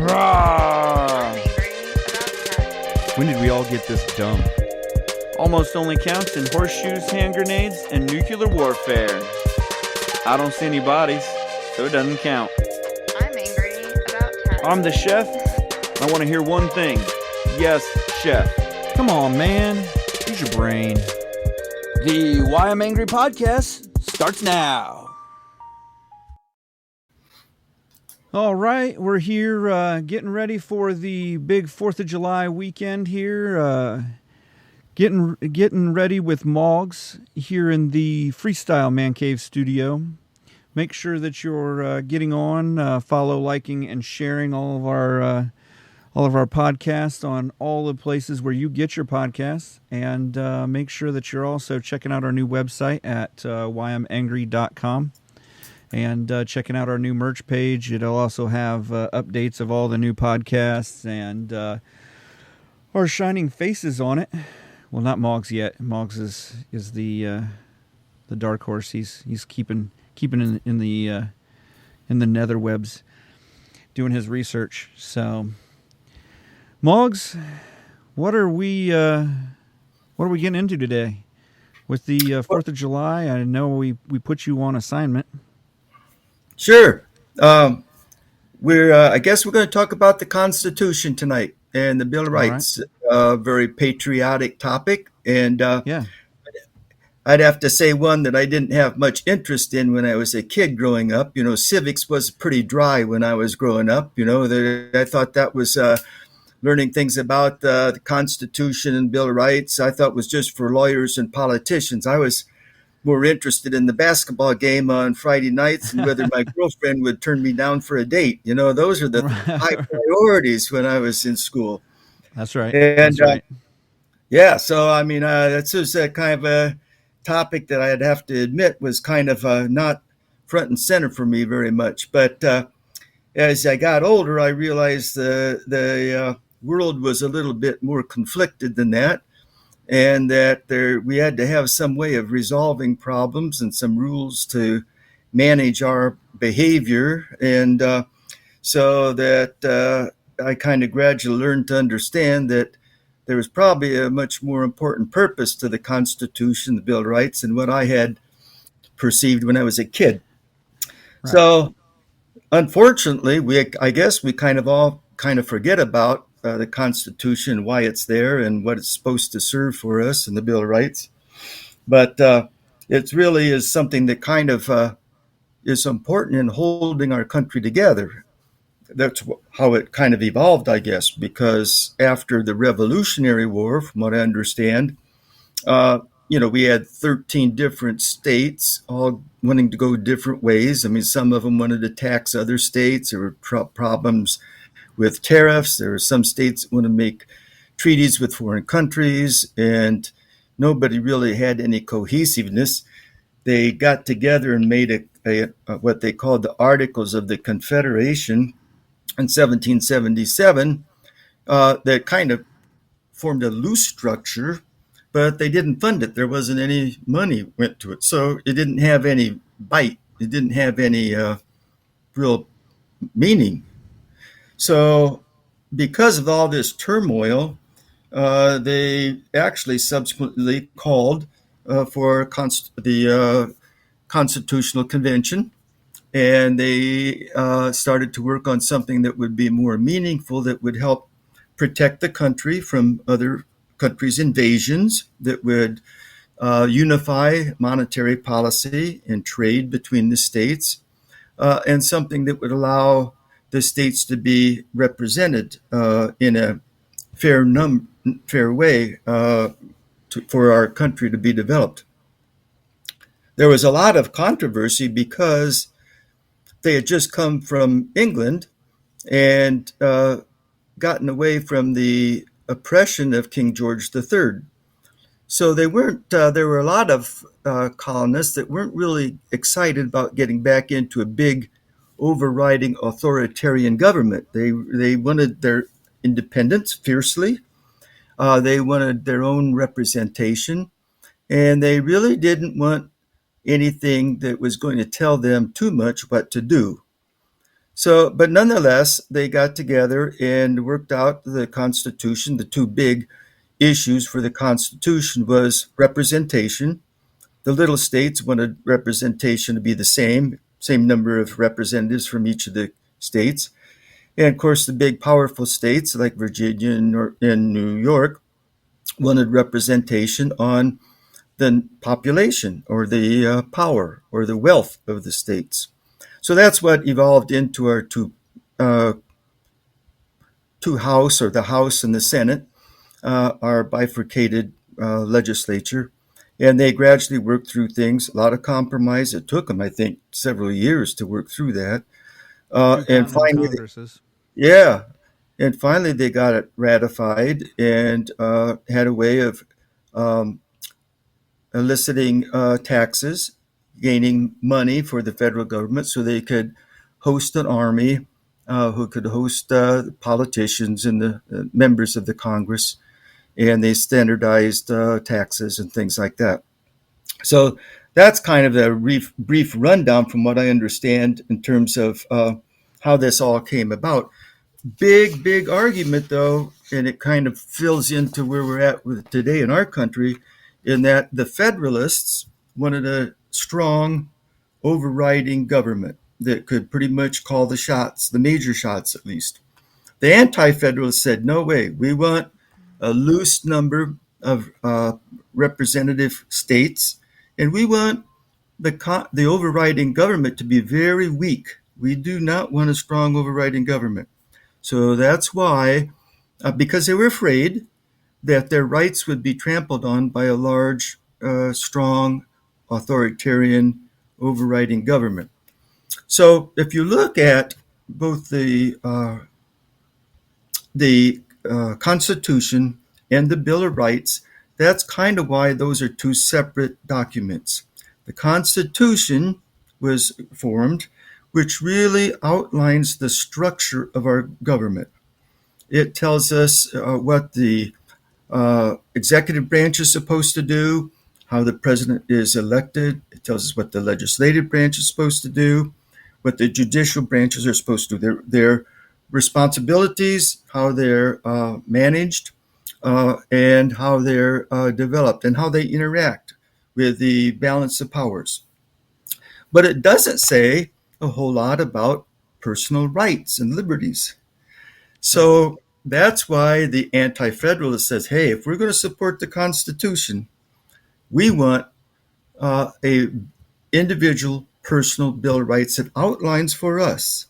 I'm Rah! angry about pets. When did we all get this dumb? Almost only counts in horseshoes, hand grenades, and nuclear warfare. I don't see any bodies, so it doesn't count. I'm angry about I'm the chef. pets. I want to hear one thing. Yes, chef. Come on, man. Use your brain. The Why I'm Angry podcast starts now. All right, we're here getting ready for the big 4th of July weekend here. Getting ready with Maugs here in the Freestyle Man Cave studio. Make sure that you're getting on, follow, liking, and sharing all of our podcasts on all the places where you get your podcasts, and make sure that you're also checking out our new website at whyimangry.com. And checking out our new merch page. It'll also have updates of all the new podcasts and our shining faces on it. Well, not Maugs yet. Maugs is the dark horse. He's keeping in the nether webs, doing his research. So, Maugs, what are we getting into today with the 4th of July? I know we put you on assignment. Sure. I guess we're going to talk about the Constitution tonight and the Bill of All right. Rights. A very patriotic topic, and Yeah. I'd have to say one that I didn't have much interest in when I was a kid growing up. Civics was pretty dry when I was growing up. I thought that was learning things about the Constitution and Bill of Rights. I thought was just for lawyers and politicians. I was more interested in the basketball game on Friday nights and whether my girlfriend would turn me down for a date. Those are the high priorities when I was in school. That's right. And That's right. yeah, so I mean, that's just a kind of a topic that I'd have to admit was kind of not front and center for me very much. But as I got older, I realized the world was a little bit more conflicted than that, and that we had to have some way of resolving problems and some rules to manage our behavior. And so that I kind of gradually learned to understand that there was probably a much more important purpose to the Constitution, the Bill of Rights, than what I had perceived when I was a kid. Right. So unfortunately, I guess we kind of all kind of forget about the Constitution, why it's there, and what it's supposed to serve for us, and the Bill of Rights. But it really is something that kind of is important in holding our country together. That's how it kind of evolved, I guess, because after the Revolutionary War, from what I understand, we had 13 different states all wanting to go different ways. I mean, some of them wanted to tax other states. There were problems with tariffs. There were some states that want to make treaties with foreign countries, and nobody really had any cohesiveness. They got together and made what they called the Articles of the Confederation in 1777 that kind of formed a loose structure, but they didn't fund it. There wasn't any money went to it, so it didn't have any bite. It didn't have any real meaning. So because of all this turmoil, they actually subsequently called for the Constitutional Convention, and they started to work on something that would be more meaningful, that would help protect the country from other countries' invasions, that would unify monetary policy and trade between the states, and something that would allow the states to be represented in a fair way for our country to be developed. There was a lot of controversy because they had just come from England and gotten away from the oppression of King George III. So they weren't. There were a lot of colonists that weren't really excited about getting back into a big, overriding authoritarian government. They wanted their independence fiercely. They wanted their own representation, and they really didn't want anything that was going to tell them too much what to do. So, but nonetheless, they got together and worked out the Constitution. The two big issues for the Constitution was representation. The little states wanted representation to be the same number of representatives from each of the states. And of course, the big powerful states like Virginia and New York wanted representation on the population or the power or the wealth of the states. So that's what evolved into our uh, two House, or the House and the Senate, our bifurcated legislature. And they gradually worked through things, a lot of compromise. It took them, I think, several years to work through that. Two And founding finally, Congresses. yeah, and finally they got it ratified and had a way of um, eliciting taxes, gaining money for the federal government so they could host an army who could host politicians and the members of the Congress, and they standardized taxes and things like that. So that's kind of the brief rundown from what I understand in terms of how this all came about. Big argument, though, and it kind of fills into where we're at with today in our country, in that the Federalists wanted a strong overriding government that could pretty much call the shots, the major shots at least. The Anti-Federalists said, no way, we want a loose number of representative states, and we want the overriding government to be very weak. We do not want a strong overriding government. So that's why, because they were afraid that their rights would be trampled on by a large, strong, authoritarian, overriding government. So if you look at both the Constitution and the Bill of Rights, that's kind of why those are two separate documents. The Constitution was formed, which really outlines the structure of our government. It tells us what the executive branch is supposed to do, how the president is elected. It tells us what the legislative branch is supposed to do, what the judicial branches are supposed to do, their responsibilities, how they're managed, and how they're developed, and how they interact with the balance of powers. But it doesn't say a whole lot about personal rights and liberties. Right. So that's why the Anti-Federalist says, hey, if we're going to support the Constitution, we want a individual personal Bill of Rights that outlines for us,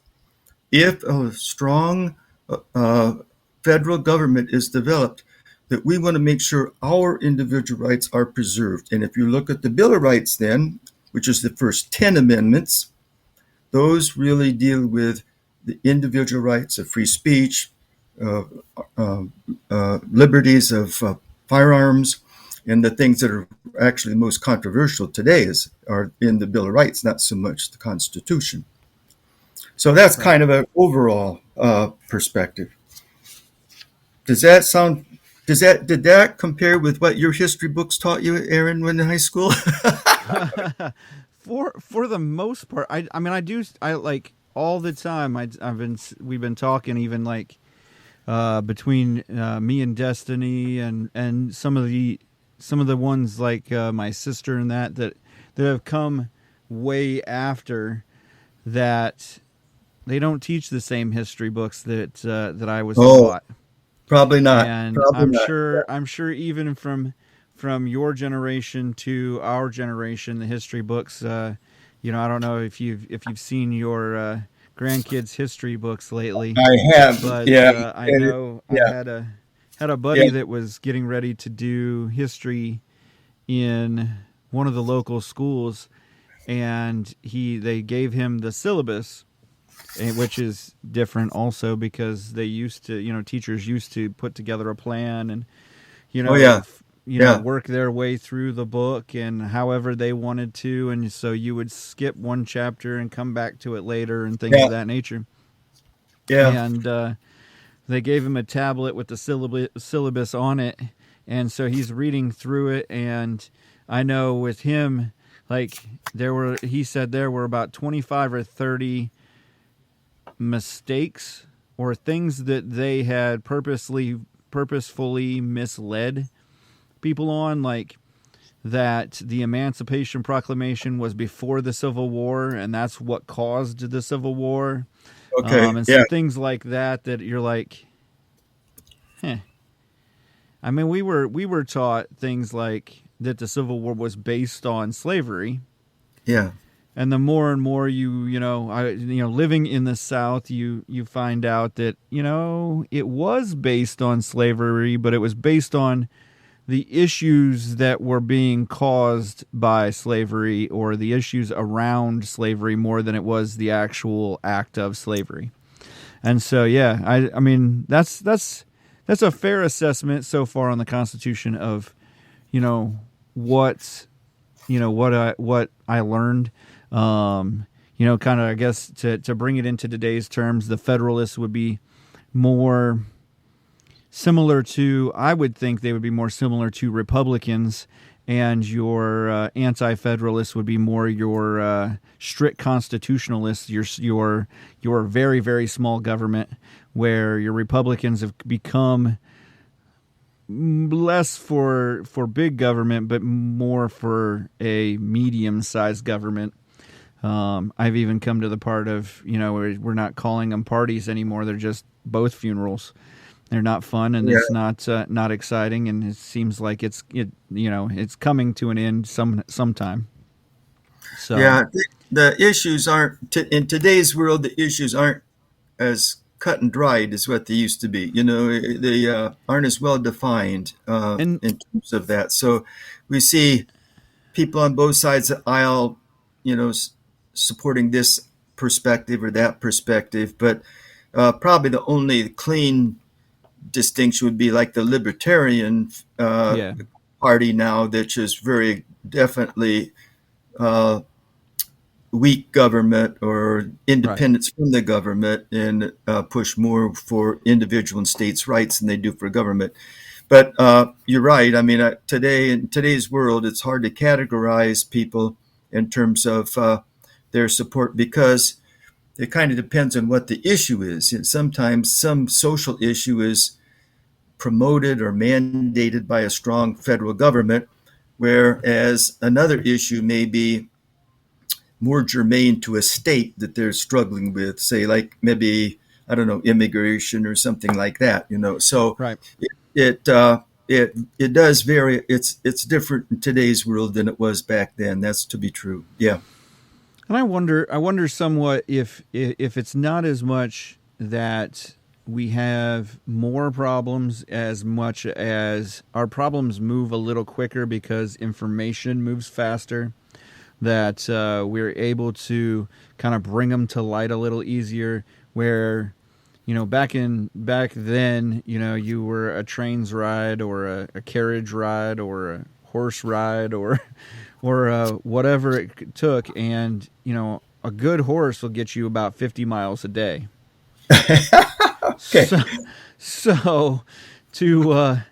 if a strong uh, federal government is developed, that we want to make sure our individual rights are preserved. And if you look at the Bill of Rights then, which is the first 10 amendments, those really deal with the individual rights of free speech, uh, uh, liberties of firearms, and the things that are actually most controversial today are in the Bill of Rights, not so much the Constitution. So that's Right. kind of an overall perspective. Does that sound? Did that compare with what your history books taught you, Aaron, when in high school? For the most part, I mean I like all the time. We've been talking even like between me and Destiny and some of the ones like my sister and that have come way after that. They don't teach the same history books that I was Oh, taught, probably not. and Probably not. I'm sure even from your generation to our generation, the history books. I don't know if you've seen your grandkids' history books lately, I have. but Yeah. I know I Yeah. had a Yeah. buddy that was getting ready to do history in one of the local schools, and they gave him the syllabus, which is different also because they used to, teachers used to put together a plan and Oh, yeah. Yeah. work their way through the book and however they wanted to, and so you would skip one chapter and come back to it later and things Yeah. of that nature. Yeah. And they gave him a tablet with the syllabus on it, and so he's reading through it. And I know with him, like he said there were about 25 or 30 mistakes or things that they had purposefully misled people on, like that the Emancipation Proclamation was before the Civil War, and that's what caused the Civil War, Okay. and Yeah. some things like that that you're like, huh. I mean, we were taught things like that the Civil War was based on slavery, Yeah. and the more and more living in the South, you find out that it was based on slavery, but it was based on the issues that were being caused by slavery or the issues around slavery more than it was the actual act of slavery. And so, yeah, I mean that's a fair assessment so far on the Constitution of, what what I learned. Kind of, I guess to bring it into today's terms, the Federalists would be more similar to, I would think they would be more similar to Republicans, and your anti-federalists would be more your strict constitutionalists, your very, very small government, where your Republicans have become less for big government, but more for a medium-sized government. I've even come to the part of, we're not calling them parties anymore. They're just both funerals. They're not fun, and Yeah. it's not exciting, and it seems like it's coming to an end sometime. So Yeah. The issues aren't in today's world. The issues aren't as cut and dried as what they used to be. They aren't as well defined and in terms of that. So we see people on both sides of the aisle, supporting this perspective or that perspective. But probably the only clean distinction would be like the Libertarian yeah, Party now, that is very definitely uh, weak government or right. independence from the government, and push more for individual and states' rights than they do for government. But you're right. I mean, today in today's world, it's hard to categorize people in terms of their support, because it kind of depends on what the issue is. And sometimes some social issue is promoted or mandated by a strong federal government, whereas another issue may be more germane to a state that they're struggling with, say, like maybe, I don't know, immigration or something like that. So Right. it does vary. It's different in today's world than it was back then. That's to be true. Yeah. And I wonder somewhat if it's not as much that we have more problems as much as our problems move a little quicker because information moves faster, that we're able to kind of bring them to light a little easier, where back then, you were a train's ride or a carriage ride or a horse ride or whatever it took, and a good horse will get you about 50 miles a day. Okay. So to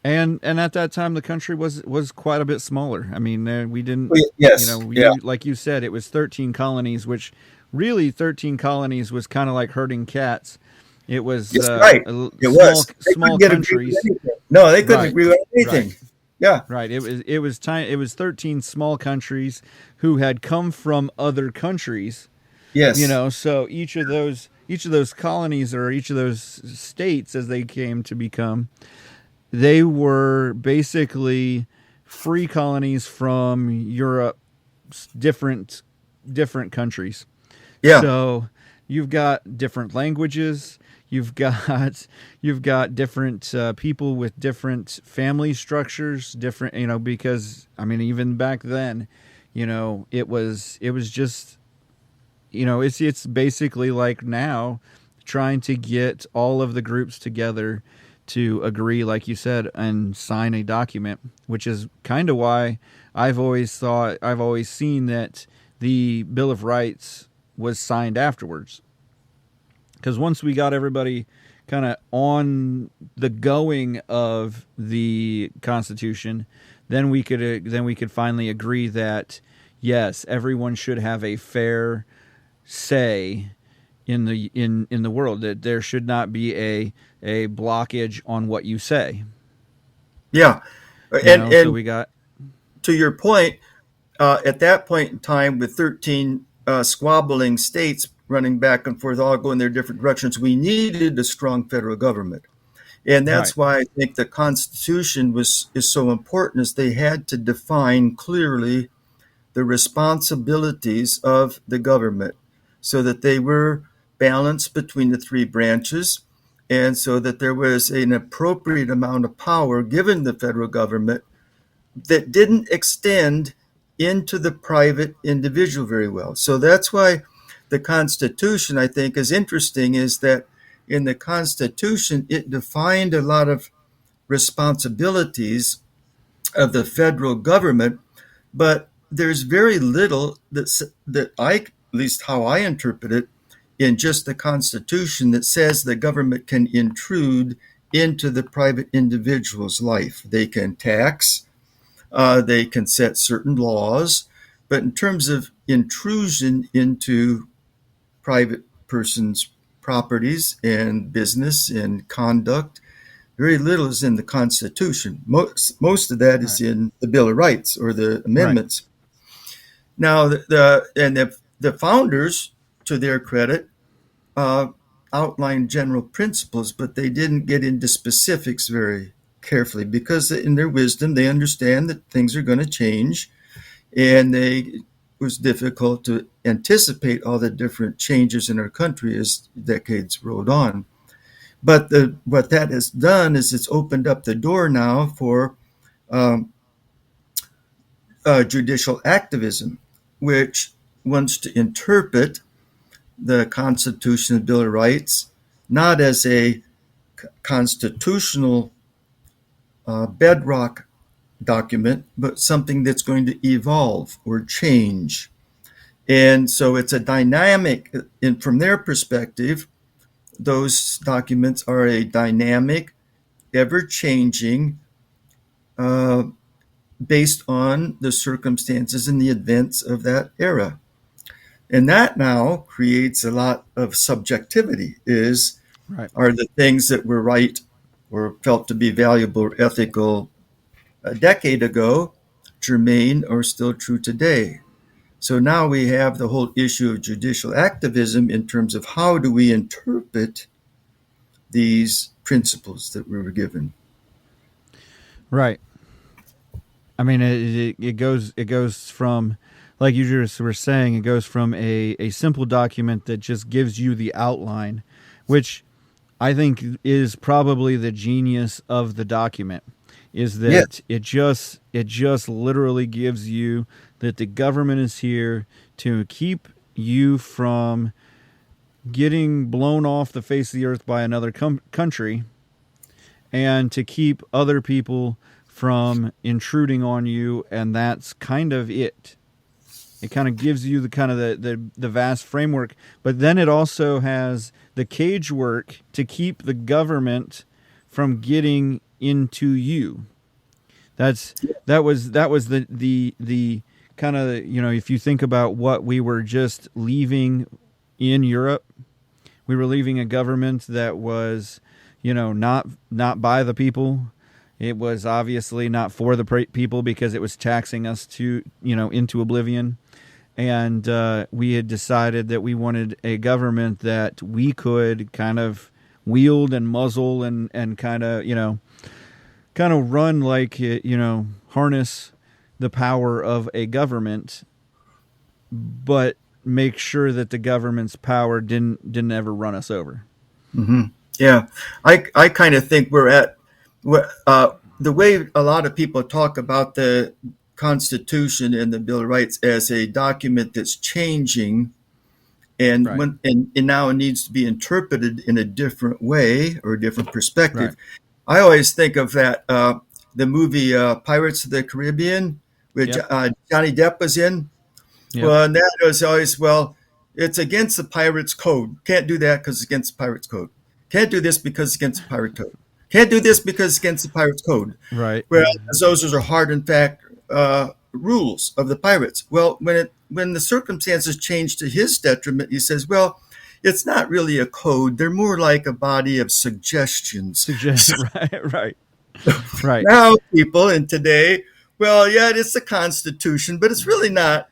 and at that time the country was quite a bit smaller. I mean, we didn't, Yes. Yeah. like you said, it was 13 colonies, which really 13 colonies was kind of like herding cats. It was Yes. Right. It was. They small couldn't get agreed countries. with anything. No, they couldn't Right. agree with anything. Right. Yeah. Right. It was 13 small countries who had come from other countries. Yes. So each of those colonies, or each of those states as they came to become, they were basically free colonies from Europe, different countries. Yeah. So you've got different languages. You've got different people with different family structures, different, because I mean, even back then, it was just, it's basically like now, trying to get all of the groups together to agree, like you said, and sign a document, which is kind of why I've always seen that the Bill of Rights was signed afterwards. Because once we got everybody kind of on the going of the Constitution, then we could finally agree that yes, everyone should have a fair say in the world, that there should not be a blockage on what you say. Yeah, You and know, so we got to your point, at that point in time, with 13 squabbling states running back and forth, all going their different directions, we needed a strong federal government. And right, that's why I think the Constitution is so important, is they had to define clearly the responsibilities of the government so that they were balanced between the three branches, and so that there was an appropriate amount of power given the federal government that didn't extend into the private individual very well. So that's why the Constitution, I think, is interesting, is that in the Constitution, it defined a lot of responsibilities of the federal government, but there's very little that I, at least how I interpret it, in just the Constitution that says the government can intrude into the private individual's life. They can tax, they can set certain laws, but in terms of intrusion into private persons' properties and business and conduct, very little is in the Constitution. Most of that is right, in the Bill of Rights or the right, amendments. Now, the founders, to their credit, uh, outlined general principles, but they didn't get into specifics very carefully because, in their wisdom, they understand that things are going to change, and it was difficult to anticipate all the different changes in our country as decades rolled on. But what that has done is it's opened up the door now for um, judicial activism, which wants to interpret the Constitution and Bill of Rights not as a constitutional bedrock document, but something that's going to evolve or change. And so it's a dynamic, and from their perspective, those documents are a dynamic, ever changing, uh, based on the circumstances and the events of that era. And that now creates a lot of subjectivity. right. Are the things that were right or felt to be valuable or ethical a decade ago germane or still true today? So now we have the whole issue of judicial activism in terms of how do we interpret these principles that we were given. Right. I mean, it goes from, like you just were saying, it goes from a simple document that just gives you the outline, which I think is probably the genius of the document, is Yes, that it just literally gives you that the government is here to keep you from getting blown off the face of the earth by another country, and to keep other people from intruding on you, and that's kind of it. It kind of gives you the kind of the vast framework, but then it also has the cage work to keep the government from getting into you. That was the kind of, if you think about what we were just leaving in Europe, we were leaving a government that was, not by the people. It was obviously not for the people, because it was taxing us to, into oblivion. And we had decided that we wanted a government that we could kind of wield and muzzle, and kind of run like, harness the power of a government, but make sure that the government's power didn't ever run us over. yeah. I kind of think we're at the way a lot of people talk about the Constitution and the Bill of Rights as a document that's changing, and Right. and now it needs to be interpreted in a different way or a different Right. perspective. I always think of that the movie Pirates of the Caribbean, which Yep. Johnny Depp was in. Yep. Well, and that was always, well, it's against the pirates code. Can't do that because it's against the pirates code. Can't do this because it's against the pirate code. Can't do this because it's against the pirates code. Right. Whereas those are hard and fact rules of the pirates. Well, when the circumstances changed to his detriment, he says, well, it's not really a code. They're more like a body of suggestions. Suggest So right, right, right. now people in today, well, yeah, it's a constitution, but it's really not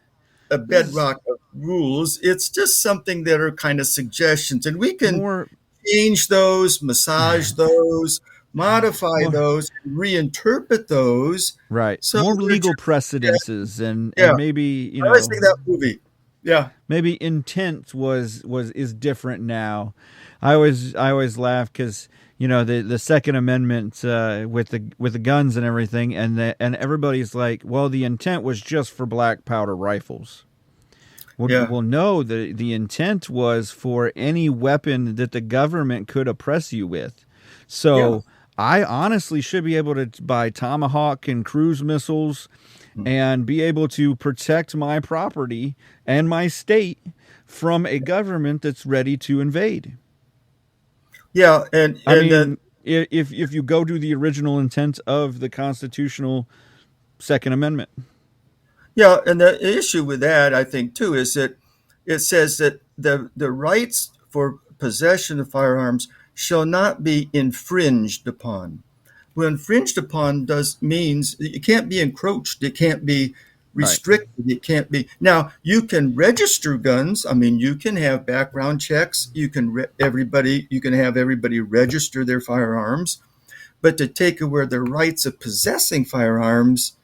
a This is bedrock of rules. It's just something that are kind of suggestions, and we can more change those, massage those, modify more those, reinterpret those. right. So More they're legal just precedences yeah. and maybe, I always think that movie. Yeah, maybe intent was is different now. I always laugh because the Second Amendment with the guns and everything, and everybody's like, well, the intent was just for black powder rifles. yeah, Well, no, the intent was for any weapon that the government could oppress you with. yeah. So I honestly should be able to buy Tomahawk and cruise missiles and be able to protect my property and my state from a government that's ready to invade. Yeah, and I and then mean, if you go to the original intent of the constitutional Second Amendment, yeah, and the issue with that, I think, too, is that it says that the rights for possession of firearms shall not be infringed upon. Well, infringed upon does means it can't be encroached. It can't be right, restricted. It can't be. Now you can register guns. I mean, you can have background checks. You can everybody. You can have everybody register their firearms, but to take away the rights of possessing firearms,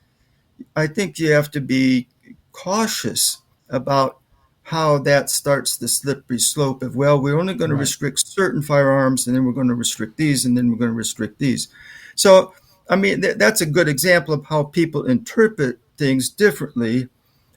I think you have to be cautious about how that starts the slippery slope of, well, we're only going to right, restrict certain firearms and then we're going to restrict these and then we're going to restrict these. So, I mean, that's a good example of how people interpret things differently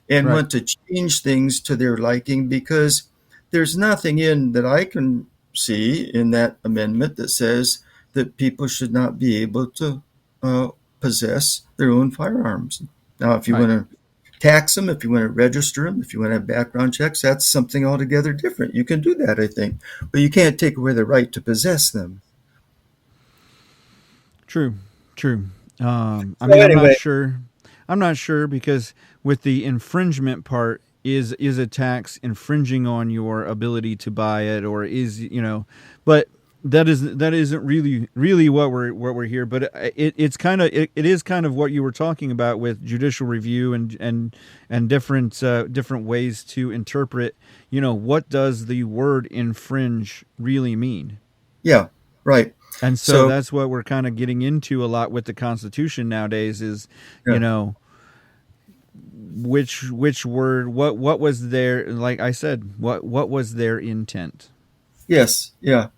and right, want to change things to their liking, because there's nothing in that I can see in that amendment that says that people should not be able to uh, possess their own firearms. Now, if you right. want to tax them, if you want to register them, if you want to have background checks, that's something altogether different. You can do that, I think, but you can't take away the right to possess them. True, true. I So mean, I'm not anyway, sure. I'm not sure because with the infringement part, is a tax infringing on your ability to buy it, or but that isn't really what we're here. But it is kind of what you were talking about with judicial review and different ways to interpret. What does the word infringe really mean? yeah, right. And so So, that's what we're kind of getting into a lot with the Constitution nowadays is, you yeah, know, which word, what was their, like I said, what was their intent? yes, yeah.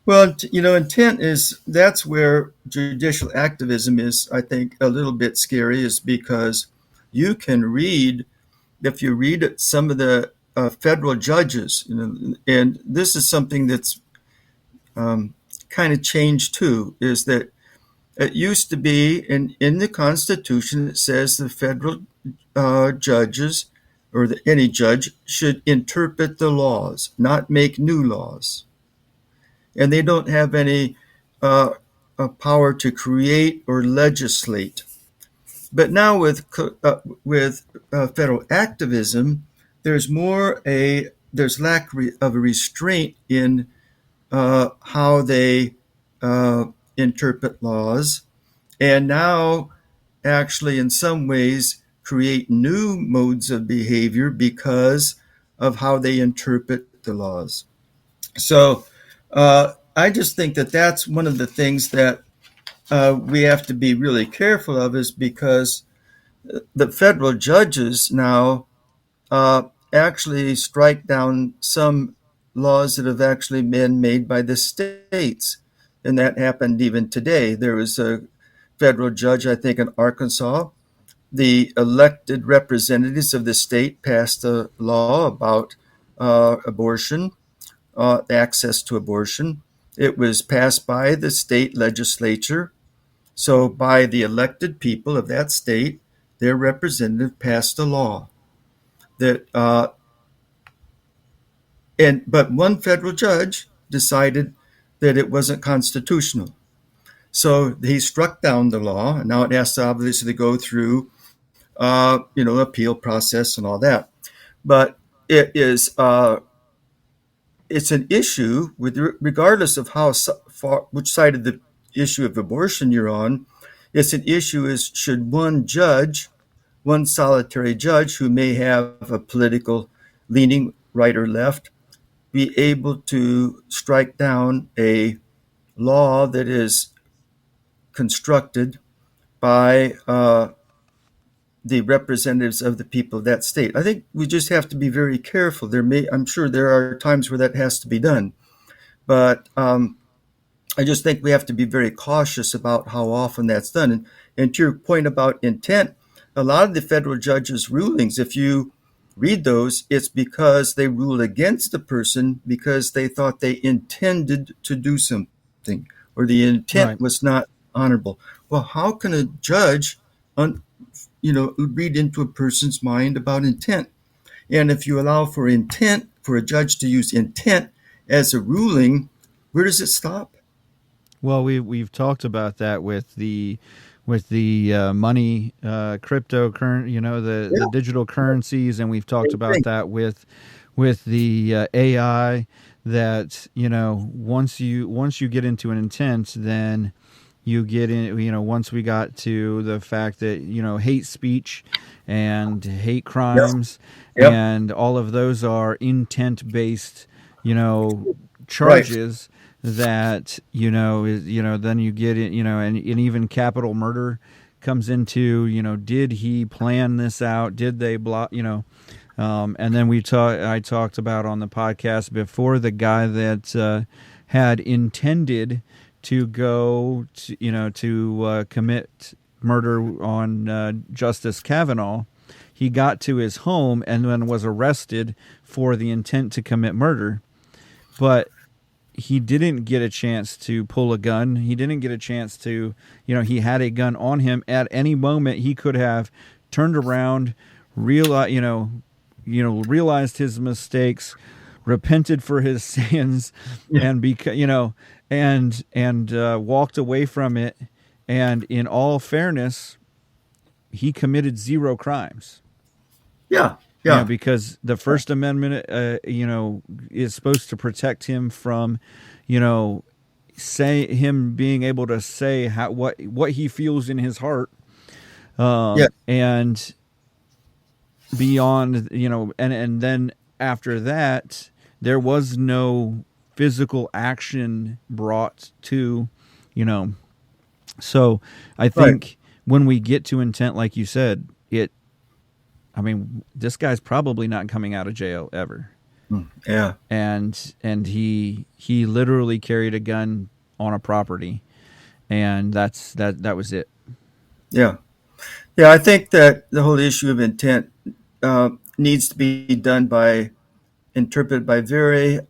Well, intent is that's where judicial activism is, I think, a little bit scary, is because you can read, if you read it, some of the federal judges, and this is something that's um, kind of changed too, is that it used to be in the Constitution, it says the federal judges or any judge should interpret the laws, not make new laws. And they don't have any uh, power to create or legislate. But now with federal activism, there's lack of a restraint in how they uh, interpret laws, and now actually in some ways create new modes of behavior because of how they interpret the laws. So I just think that that's one of the things that we have to be really careful of, is because the federal judges now actually strike down some laws that have actually been made by the states. And that happened even today. There was a federal judge, I think, in Arkansas. The elected representatives of the state passed a law about abortion, access to abortion. It was passed by the state legislature. So, by the elected people of that state, their representative passed a law that, but one federal judge decided that it wasn't constitutional. So he struck down the law. Now it has to obviously go through appeal process and all that. But it is it's an issue with regardless of how far which side of the issue of abortion you're on. It's an issue is should one solitary judge who may have a political leaning right or left be able to strike down a law that is constructed by the representatives of the people of that state. I think we just have to be very careful. I'm sure there are times where that has to be done, but I just think we have to be very cautious about how often that's done. And to your point about intent, a lot of the federal judges' rulings, if you read those, it's because they rule against the person because they thought they intended to do something or the intent Right. was not honorable. Well, how can a judge, read into a person's mind about intent? And if you allow for intent, for a judge to use intent as a ruling, where does it stop? Well, we've talked about that with the money, cryptocurrency, the Yeah, digital currencies, and we've talked same about thing. that with the AI. That once you get into an intent, then you get in. Once we got to the fact that hate speech and hate Yep, crimes yep, and all of those are intent based, you know, right. charges that then you get it, and even capital murder comes into, did he plan this out, did they block, and then I talked about on the podcast before the guy that had intended to go to commit murder on Justice Kavanaugh. He got to his home and then was arrested for the intent to commit murder, but he didn't get a chance to pull a gun. He didn't get a chance to, he had a gun on him at any moment. He could have turned around, realized his mistakes, repented for his sins, Yeah, and walked away from it. And in all fairness, he committed zero crimes. yeah, yeah, Because the First Amendment, is supposed to protect him from, say him being able to say what he feels in his heart, yeah, and beyond, and then after that, there was no physical action brought to, you know. So I right. think when we get to intent, like you said, I mean, this guy's probably not coming out of jail ever. Yeah, And he literally carried a gun on a property, and that was it. yeah, yeah. I think that the whole issue of intent needs to be done by interpreted by very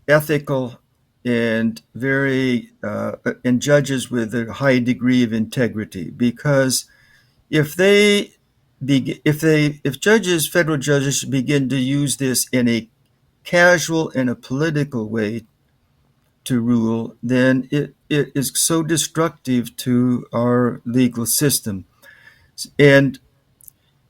ethical and very and judges with a high degree of integrity because if they if federal judges begin to use this in a casual and a political way to rule, then it is so destructive to our legal system. And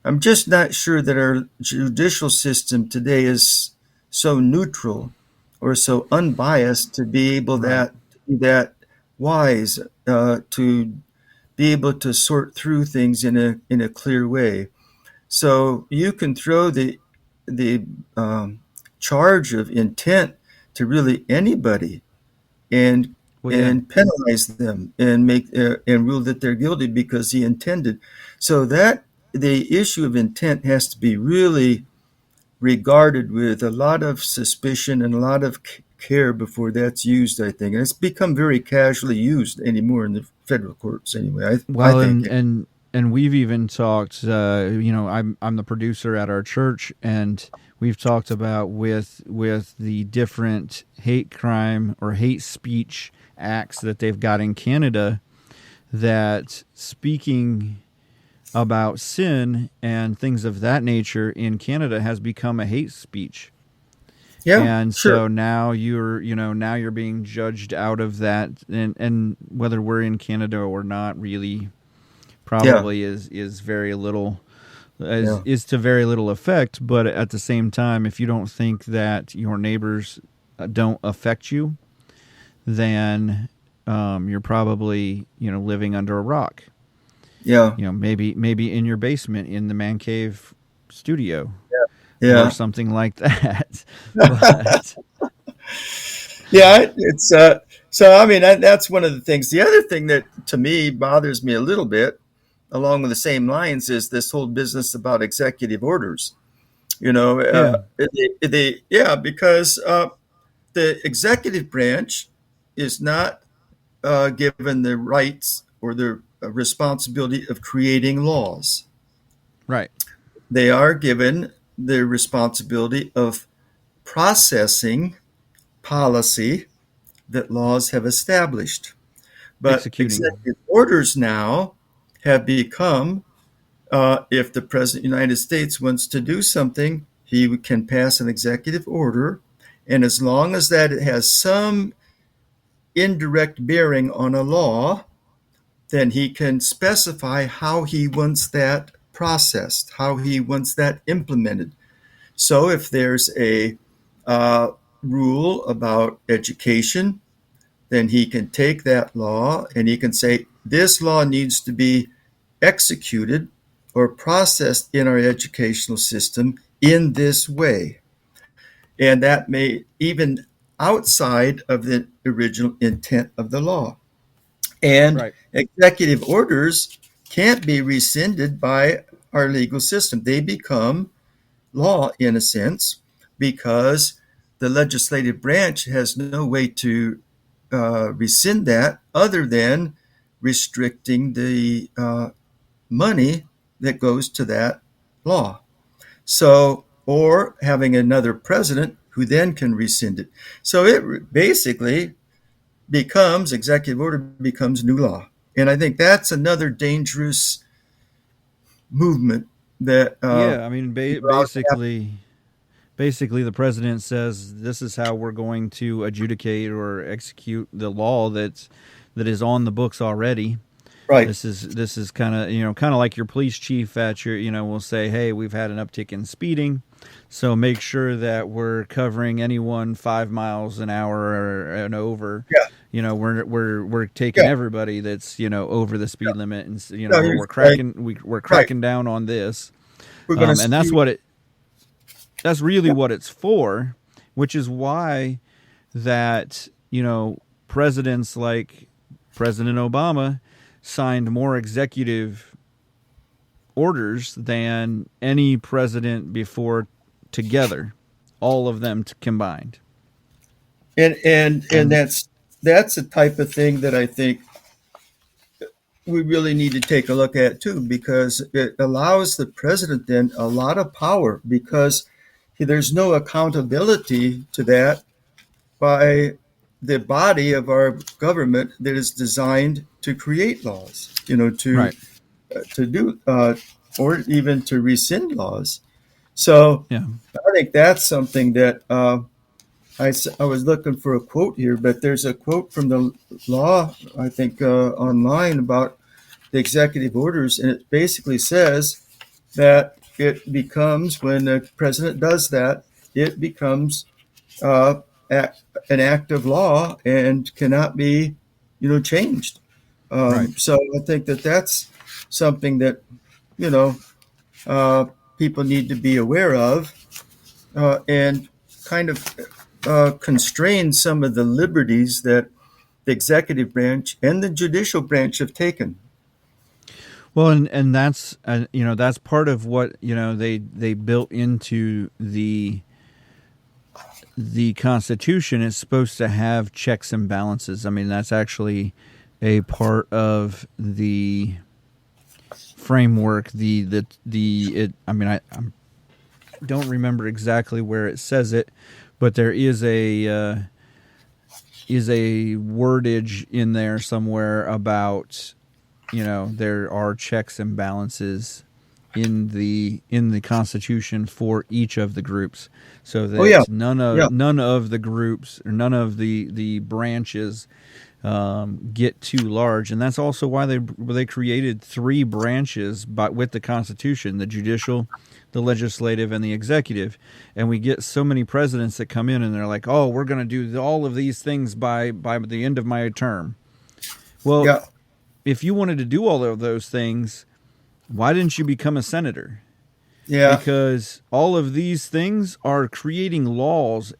I'm just not sure that our judicial system today is so neutral or so unbiased to be able Right. that wise to be able to sort through things in a clear way. So you can throw the charge of intent to really anybody and Well, yeah. and penalize them and make and rule that they're guilty because he intended. So that the issue of intent has to be really regarded with a lot of suspicion and a lot of care before that's used. I think, and it's become very casually used anymore in the federal courts. Anyway, I Well, think. and we've even talked. I'm the producer at our church, and we've talked about with the different hate crime or hate speech acts that they've got in Canada. That speaking about sin and things of that nature in Canada has become a hate speech. Yeah, And sure. so now you're being judged out of that, and whether we're in Canada or not really Yeah. probably is very little Yeah. is to very little effect. But at the same time, if you don't think that your neighbors don't affect you, then you're probably living under a rock. Yeah. Maybe in your basement in the man cave studio or Yeah. something like that. But Yeah. It's so. I mean, that's one of the things. The other thing that to me bothers me a little bit, along with the same lines, is this whole business about executive orders. yeah, Yeah, because the executive branch is not given the rights or the responsibility of creating laws. right, They are given the responsibility of processing policy that laws have established. But executing. executive orders now have become, if the President of the United States wants to do something, he can pass an executive order. And as long as that has some indirect bearing on a law, then he can specify how he wants that processed, how he wants that implemented. So if there's a uh, rule about education, then he can take that law and he can say, this law needs to be executed or processed in our educational system in this way. And that may even outside of the original intent of the law. And Right. executive orders can't be rescinded by our legal system. They become law in a sense because the legislative branch has no way to rescind that other than restricting the money that goes to that law. So, or having another president who then can rescind it. So it basically becomes executive order becomes new law. And I think that's another dangerous movement that Yeah, I mean, people out there. basically, the president says this is how we're going to adjudicate or execute the law that is on the books already. Right. This is kind of like your police chief at your will say, hey, we've had an uptick in speeding, so make sure that we're covering anyone 5 miles an hour and over. Yeah. We're taking Yeah. everybody that's over the speed limit, and No, or you're we're right. we're Right. cracking down on this, We're going to and that's speed. that's really Yeah. what it's for, which is why that presidents like President Obama signed more executive orders than any president before together, all of them combined. And And that's the type of thing that I think we really need to take a look at too, because it allows the president then a lot of power because there's no accountability to that by the body of our government that is designed to create laws, right, to do or even to rescind laws. So yeah, I think that's something that I was looking for a quote here, but there's a quote from the law, I think, online about the executive orders, and it basically says that it becomes, when the president does that, it becomes uh, an act of law and cannot be, changed. right. So I think that that's something that, you know, uh, people need to be aware of and kind of constrain some of the liberties that the executive branch and the judicial branch have taken. Well, and that's that's part of what they built into the Constitution. Is supposed to have checks and balances. I mean, that's actually a part of the framework. I mean, I don't remember exactly where it says it, but there is a wordage in there somewhere about there are checks and balances in the Constitution for each of the groups, so Oh yeah, that none yeah, of none of the groups or none of the branches get too large, and that's also why they created three branches with the Constitution: the judicial, the legislative, and the executive. And we get so many presidents that come in and they're like, "Oh, we're going to do all of these things by the end of my term." Well, Yeah. if you wanted to do all of those things, why didn't you become a senator? Yeah. Because all of these things are creating laws.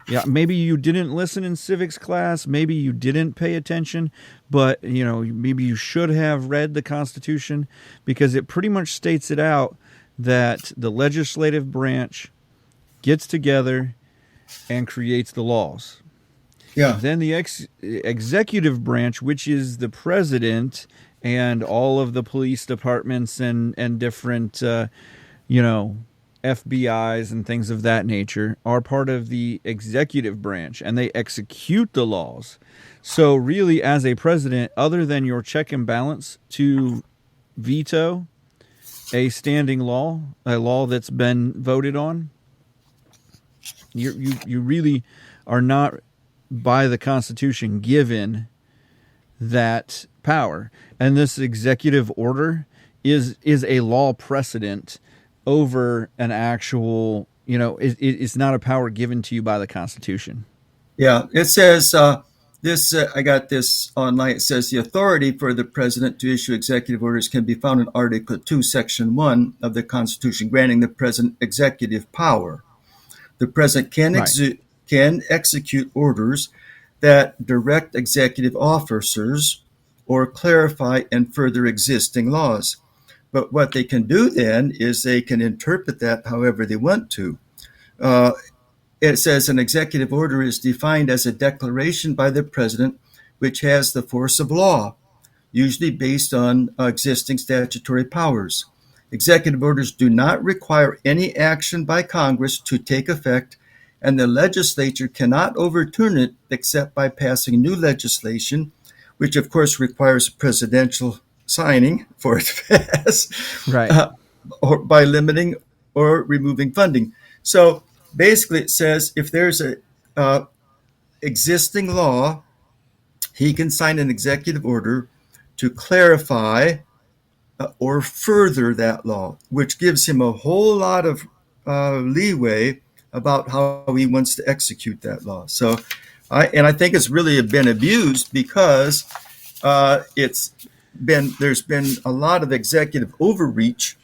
Yeah, maybe you didn't listen in civics class, maybe you didn't pay attention, but maybe you should have read the Constitution, because it pretty much states it out that the legislative branch gets together and creates the laws. Yeah. Then the executive branch, which is the president and all of the police departments and different FBIs and things of that nature, are part of the executive branch, and they execute the laws. So really, as a president, other than your check and balance to veto a standing law, a law that's been voted on, you really are not, by the Constitution, given that power. And this executive order is a law precedent over an actual, it's not a power given to you by the Constitution. Yeah. It says this. I got this online. It says the authority for the president to issue executive orders can be found in Article 2, Section 1 of the Constitution, granting the president executive power. The president can execute orders that direct executive officers or clarify and further existing laws. But what they can do then is they can interpret that however they want to. It says an executive order is defined as a declaration by the president which has the force of law, usually based on existing statutory powers. Executive orders do not require any action by Congress to take effect, and the legislature cannot overturn it except by passing new legislation, which of course requires presidential signing for it to pass, Right. Or by limiting or removing funding. So basically, it says if there's a existing law, he can sign an executive order to clarify or further that law, which gives him a whole lot of leeway about how he wants to execute that law. So, I think it's really been abused because there's been a lot of executive overreach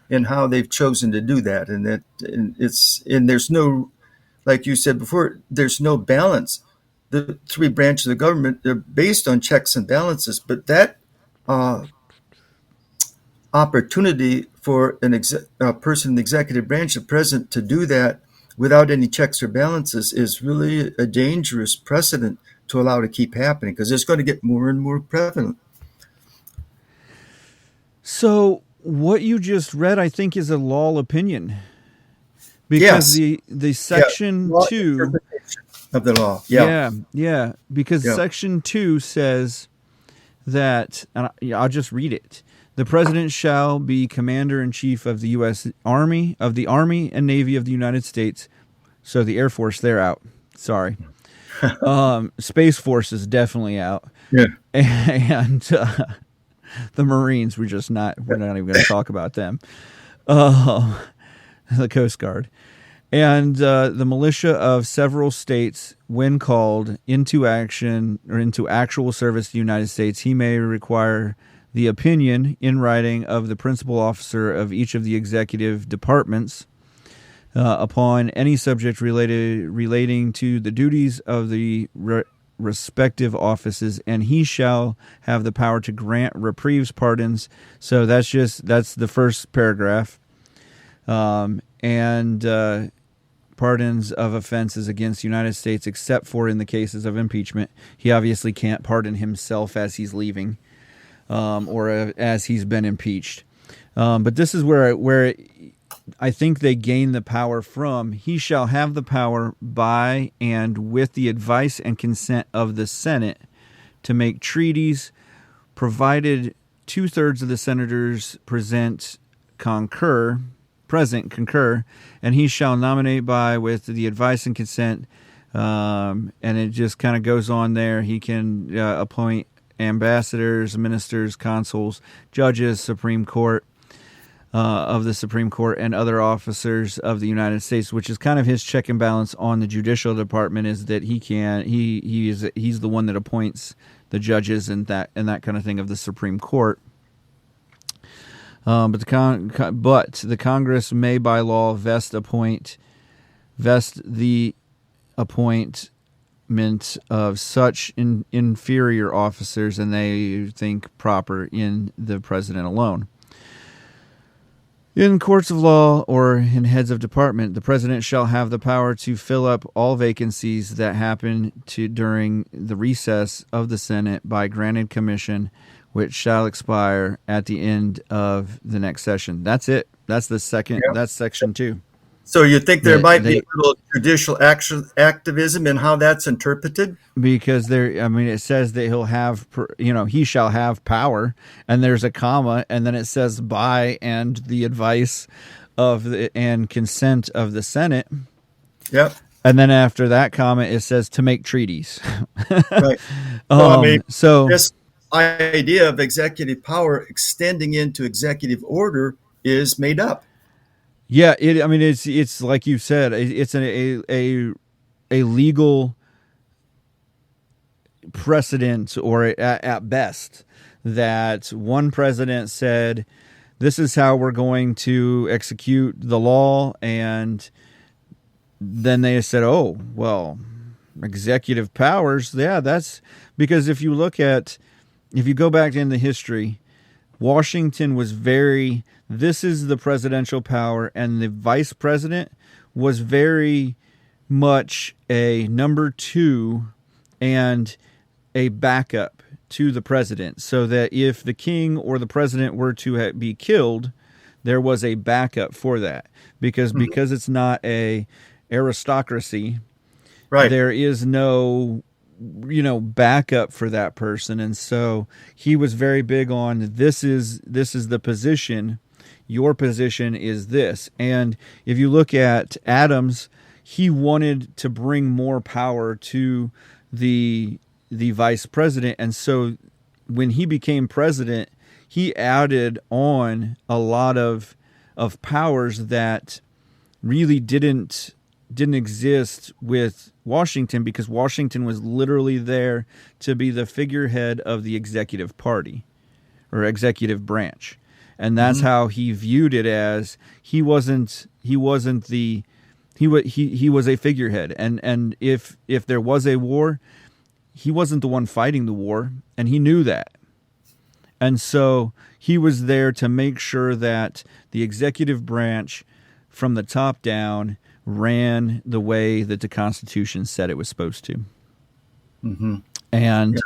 in how they've chosen to do that, and there's no, like you said before, there's no balance. The three branches of the government, they're based on checks and balances, but that opportunity for a person in the executive branch, the president, to do that without any checks or balances is really a dangerous precedent to allow to keep happening, because it's going to get more and more prevalent. So what you just read, I think, is a law opinion, because Yes. the section Law 2 interpretation of the law. yeah, because Yeah. section 2 says that, and I'll just read it. The president shall be commander-in-chief of the U.S. Army, of the Army and Navy of the United States. So the Air Force, they're out. Sorry. Space Force is definitely out. Yeah. And the Marines, we're not even going to talk about them. The Coast Guard. And the militia of several states, when called into action or into actual service to the United States, he may require the opinion in writing of the principal officer of each of the executive departments upon any subject relating to the duties of the respective offices, and he shall have the power to grant reprieves, pardons. So that's the first paragraph. And pardons of offenses against the United States, except for in the cases of impeachment. He obviously can't pardon himself as he's leaving, or as he's been impeached. But this is where I think they gain the power from. He shall have the power by and with the advice and consent of the Senate to make treaties, provided 2/3 of the senators concur, and he shall nominate by, with the advice and consent And it just kind of goes on there. He can appoint ambassadors, ministers, consuls, judges, Supreme Court of the Supreme Court, and other officers of the United States, which is kind of his check and balance on the judicial department. Is that he's the one that appoints the judges and that kind of thing of the Supreme Court. But the Congress may by law vest the appointment of such inferior officers, and they think proper in the president alone. In courts of law or in heads of department, the president shall have the power to fill up all vacancies that happen during the recess of the Senate by granted commission, which shall expire at the end of the next session. That's it. That's the second. Yep. That's section 2. So you think there might be a little judicial activism in how that's interpreted? Because it says that he'll have, he shall have power, and there's a comma, and then it says by and the advice and consent of the Senate. Yep. And then after that comma, it says to make treaties. Right. This idea of executive power extending into executive order is made up. Yeah, it's like you said, it's a legal precedent, or at best, that one president said, "This is how we're going to execute the law," and then they said, "Oh, well, executive powers." Yeah, that's because if you go back in the history, Washington was this is the presidential power, and the vice president was very much a number 2 and a backup to the president, so that if the king or the president were to be killed, there was a backup for that. Because it's not a aristocracy, right? There is no backup for that person. And so he was very big on this is the position. Your position is this. And if you look at Adams, he wanted to bring more power to the vice president. And so when he became president, he added on a lot of powers that really didn't exist with Washington, because Washington was literally there to be the figurehead of the executive party or executive branch. And that's how he viewed it, as he was a figurehead. And if there was a war, he wasn't the one fighting the war, and he knew that. And so he was there to make sure that the executive branch from the top down ran the way that the Constitution said it was supposed to. Mm-hmm. And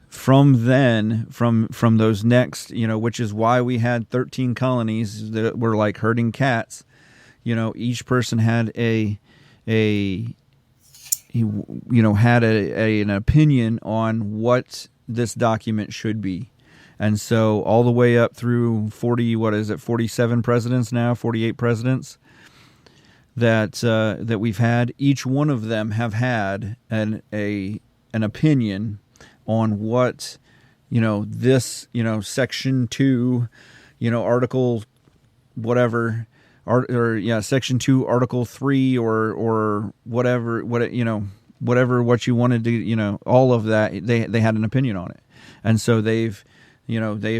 from then, from those next, which is why we had 13 colonies that were like herding cats. Each person had an opinion on what this document should be. And so all the way up through 47 presidents now, 48 presidents that we've had, each one of them have had an opinion on what, this, section 2, article whatever, section 2, article 3, or whatever, what you wanted to, all of that, they had an opinion on it. And so they've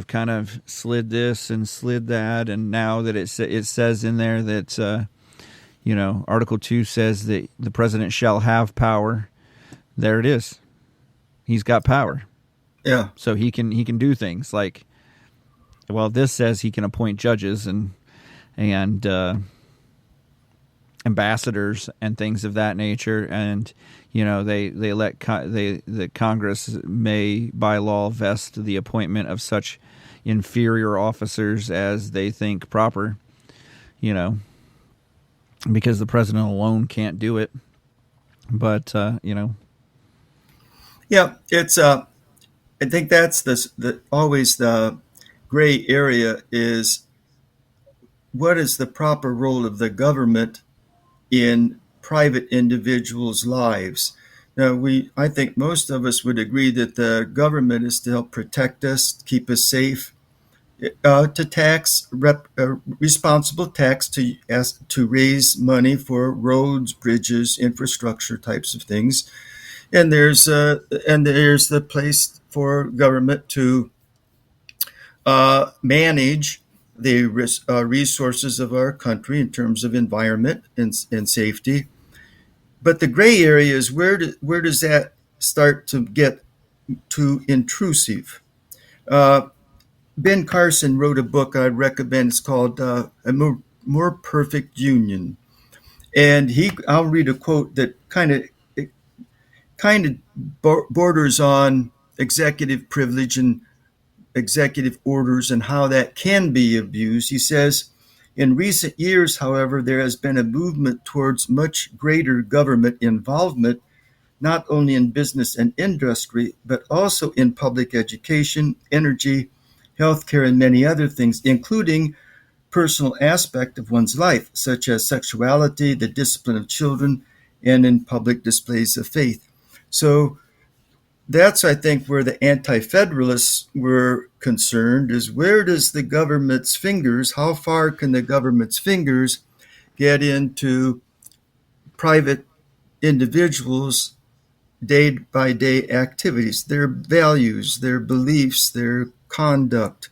kind of slid this and slid that, and now that it says in there that, Article 2 says that the president shall have power. There it is. He's got power. Yeah. So he can do things like, well, this says he can appoint judges and ambassadors and things of that nature, and the Congress may by law vest the appointment of such inferior officers as they think proper, because the president alone can't do it. But yeah, it's I think that's always the gray area is what is the proper role of the government in private individuals' lives. Now, I think most of us would agree that the government is to help protect us, keep us safe, to responsible tax to raise money for roads, bridges, infrastructure types of things, and there's the place for government to manage the resources of our country in terms of environment and safety. But the gray area is where does that start to get too intrusive? Uh, Ben Carson wrote a book I'd recommend. It's called More Perfect Union. And I'll read a quote that kind of borders on executive privilege and executive orders and how that can be abused. He says, in recent years, however, there has been a movement towards much greater government involvement, not only in business and industry, but also in public education, energy, healthcare, and many other things, including personal aspect of one's life, such as sexuality, the discipline of children, and in public displays of faith. So that's, I think, where the anti-federalists were concerned, is where does the government's fingers, how far can the government's fingers get into private individuals' day by day activities, their values, their beliefs, their conduct.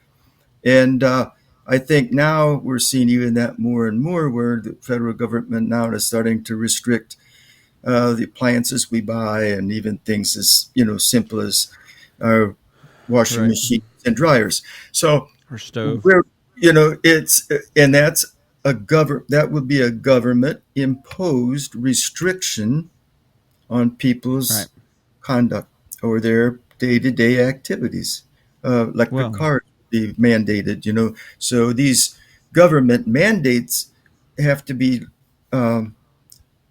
And I think now we're seeing even that more and more, where the federal government now is starting to restrict the appliances we buy, and even things as simple as washing Right. machines and dryers. So Or stove. we're it's and that's that would be a government imposed restriction on Right. people's conduct or their day-to-day activities. Electric Well, cars would be mandated. So these government mandates have to be um,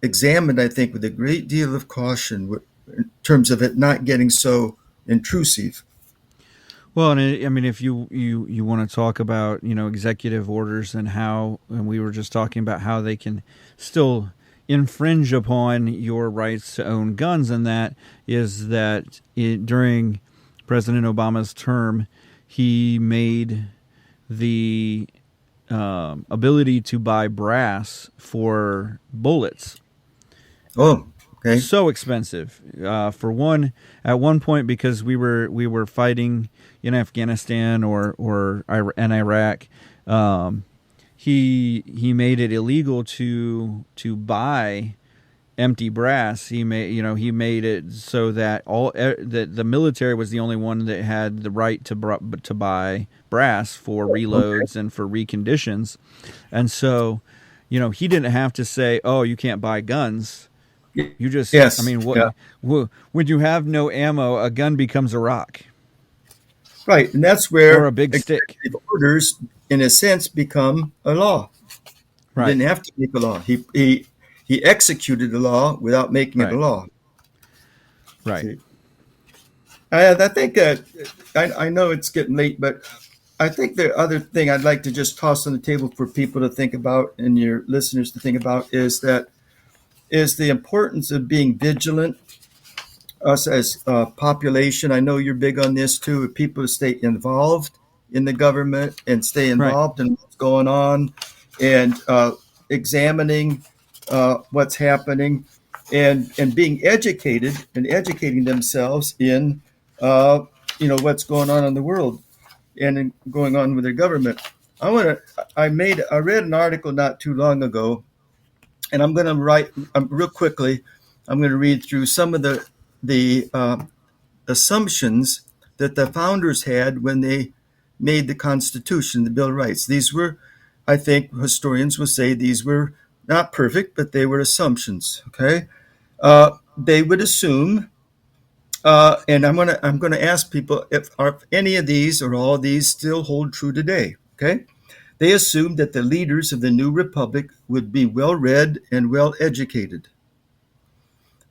examined, I think, with a great deal of caution in terms of it not getting so intrusive. well, and I mean, if you want to talk about executive orders and how, and we were just talking about how they can still infringe upon your rights to own guns, and that is that during President Obama's term, he made the ability to buy brass for bullets Oh, okay. so expensive. For one, at one point, because we were fighting in Afghanistan and Iraq, he made it illegal to buy empty brass. He made it so that that the military was the only one that had the right to buy brass for Okay. reloads and for reconditions, and so he didn't have to say, "Oh, you can't buy guns." You just, I Yes. mean, Yeah. when you have no ammo, a gun becomes a rock Right. And that's or a where big stick. executive orders, in a sense, become a law. He Right, didn't have to make a law. He executed the law without making it a right, law. right, See, I think I know it's getting late, but I think the other thing I'd like to just toss on the table for people to think about and your listeners to think about is the importance of being vigilant. Us as a population, I know you're big on this too. People to stay involved in the government and stay right. involved in what's going on, and examining what's happening, and being educated and educating themselves in uh, what's going on in the world and going on with their government. I read an article not too long ago, and I'm going to write real quickly. I'm going to read through some of the assumptions that the founders had when they made the Constitution, the Bill of Rights. These were, I think, historians will say these were not perfect, but they were assumptions. Okay, they would assume, and I'm gonna ask people if are any of these or all of these still hold true today. Okay, they assumed that the leaders of the new republic would be well read and well educated.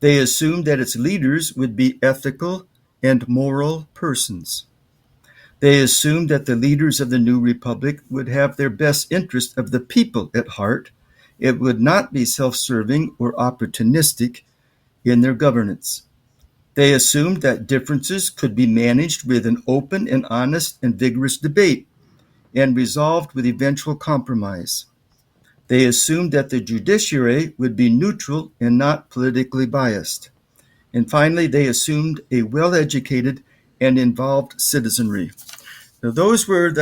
They assumed that its leaders would be ethical and moral persons. They assumed that the leaders of the new republic would have their best interest of the people at heart It would not be self-serving or opportunistic in their governance. They assumed that differences could be managed with an open and honest and vigorous debate and resolved with eventual compromise. They assumed that the judiciary would be neutral and not politically biased. And finally, they assumed a well-educated and involved citizenry. Now, those were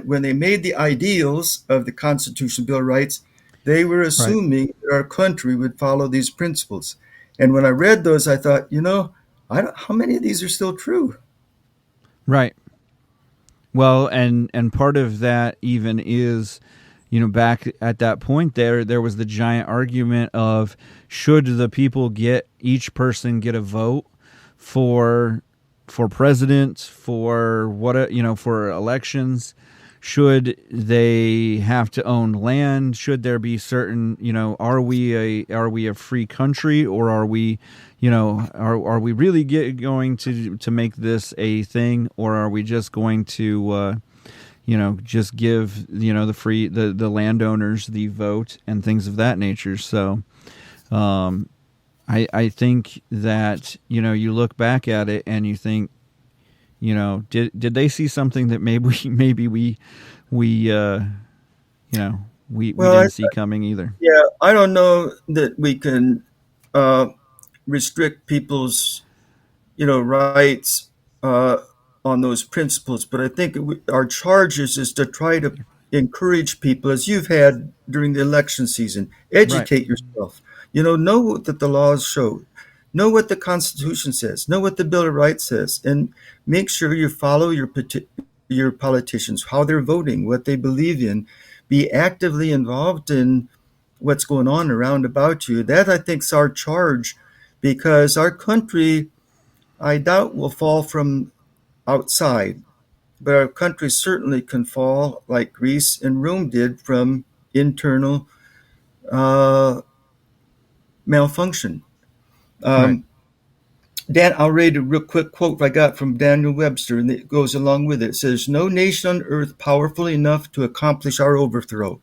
when they made the ideals of the Constitution Bill of Rights, they were Right. assuming that our country would follow these principles. And when I read those, I thought, how many of these are still true? Right. Well, and part of that even is, back at that point there was the giant argument of, should the people each person get a vote for president, for for elections? Should they have to own land? Should there be certain, are we a free country, or are we, are we really going to make this a thing, or are we just going to just give the landowners the vote and things of that nature? So I think that you look back at it and you think, did they see something that maybe we didn't see coming either? Yeah, I don't know that we can uh, restrict people's rights on those principles. But I think our charge is to try to encourage people, as you've had during the election season, Right. educate yourself. Know what the laws show, know what the Constitution says, know what the Bill of Rights says, and make sure you follow your politicians, how they're voting, what they believe in. Be actively involved in what's going on around about you. That, I think, is our charge, because our country, I doubt, will fall from outside, but our country certainly can fall, like Greece and Rome did, from internal uh, malfunction. Right. Um, I'll read a real quick quote I got from Daniel Webster, and it goes along with it. It says, "No nation on earth powerful enough to accomplish our overthrow.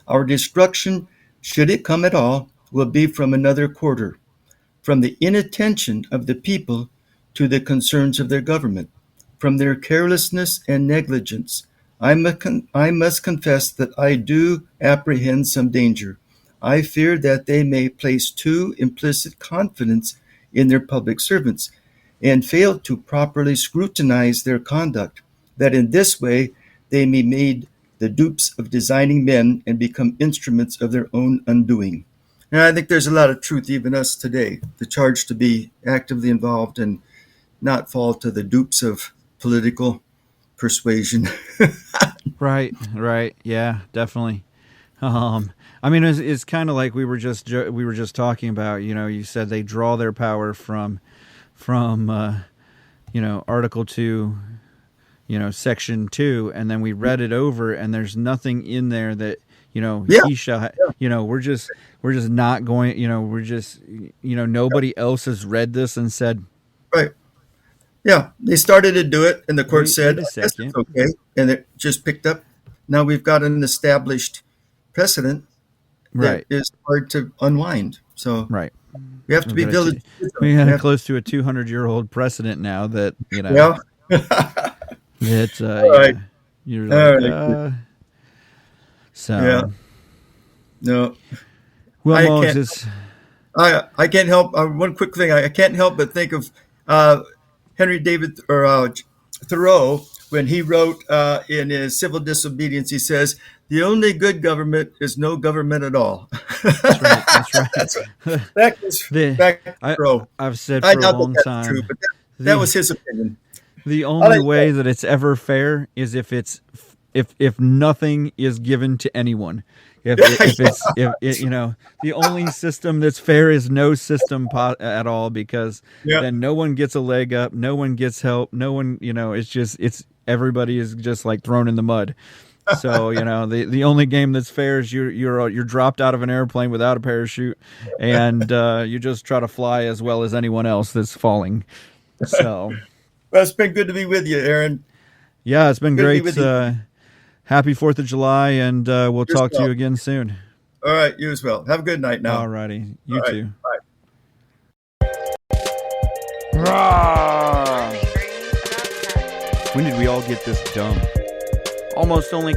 Our destruction, should it come at all, will be from another quarter, from the inattention of the people to the concerns of their government, from their carelessness and negligence. I must confess that I do apprehend some danger. I fear that they may place too implicit confidence in their public servants, and fail to properly scrutinize their conduct, that in this way they may be made the dupes of designing men and become instruments of their own undoing." And I think there's a lot of truth, even us today, the charge to be actively involved and not fall to the dupes of political persuasion. Right. Yeah, definitely. I mean, it's kind of like we were just talking about. You said they draw their power from Article 2, Section 2, and then we read it over, and there's nothing in there that Yeah, he shall. We're just not going. We're just nobody else has read this and said, right. Yeah, they started to do it, and the court said, wait a "I guess it's second." okay," and it just picked up. Now we've got an established precedent that Right. is hard to unwind. So Right. we have to We've be got a vigilant. we We got a have- close to a 200-year-old precedent now that Yeah. that All right. you're All like right. Yeah. so. No, Well, I Moses can't. is I can't help. One quick thing. I can't help but think of Henry David Thoreau when he wrote in his Civil Disobedience. He says, "The only good government is no government at all." that's right. That's right. That's what, that goes the back to I Thoreau. I've said I for a doubt that long that's true, time, but that the was his opinion. the I only like way that it's ever fair is if nothing is given to anyone. If that. it's if it, the only system that's fair is no system at all, because Yeah, then no one gets a leg up, no one gets help, no one, it's everybody is just like thrown in the mud. So the only game that's fair is you're dropped out of an airplane without a parachute, and you just try to fly as well as anyone else that's falling. So well, it's been good to be with you, Aaron. yeah, it's been Good to be great. with you Happy 4th of July, and we'll talk to yourself. you again soon. All right, you as well. Have a good night now. All righty. You All right, too. bye. Rawr! I'm angry about cats. When did we all get this dumb? Almost only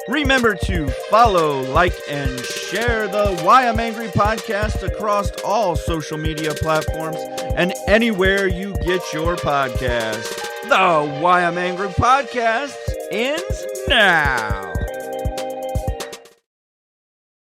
Remember to follow, like, and share the Why I'm Angry podcast across all social media platforms and anywhere you get your podcast. The Why I'm Angry podcast ends now.